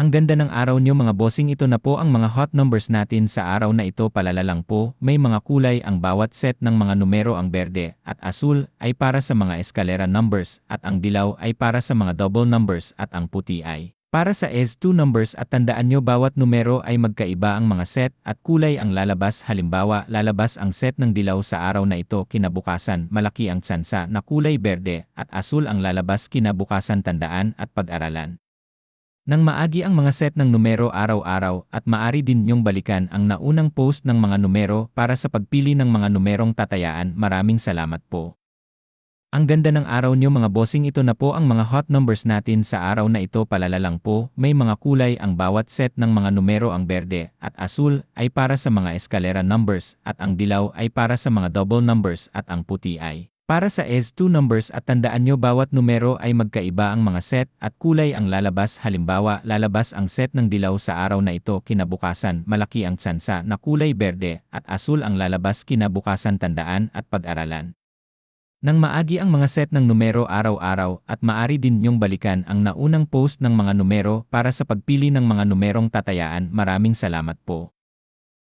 Ang ganda ng araw nyo mga bossing, ito na po ang mga hot numbers natin sa araw na ito. Palala lang po, may mga kulay ang bawat set ng mga numero. Ang berde at asul ay para sa mga eskalera numbers at ang dilaw ay para sa mga double numbers at ang puti ay para sa S2 numbers. At tandaan nyo, bawat numero ay magkaiba ang mga set at kulay ang lalabas. Halimbawa, lalabas ang set ng dilaw sa araw na ito, kinabukasan malaki ang tsansa na kulay berde at asul ang lalabas kinabukasan. Tandaan at pag-aralan nang maagi ang mga set ng numero araw-araw at maaari din niyong balikan ang naunang post ng mga numero para sa pagpili ng mga numerong tatayaan. Maraming salamat po. Ang ganda ng araw niyo mga bossing, ito na po ang mga hot numbers natin sa araw na ito. Palala lang po, may mga kulay ang bawat set ng mga numero. Ang berde at asul ay para sa mga eskalera numbers at ang dilaw ay para sa mga double numbers at ang puti ay para sa S2 numbers. At tandaan nyo, bawat numero ay magkaiba ang mga set at kulay ang lalabas. Halimbawa, lalabas ang set ng dilaw sa araw na ito, kinabukasan malaki ang tsansa na kulay berde at asul ang lalabas kinabukasan. Tandaan at pag-aralan nang maagi ang mga set ng numero araw-araw at maaari din nyong balikan ang naunang post ng mga numero para sa pagpili ng mga numerong tatayaan. Maraming salamat po.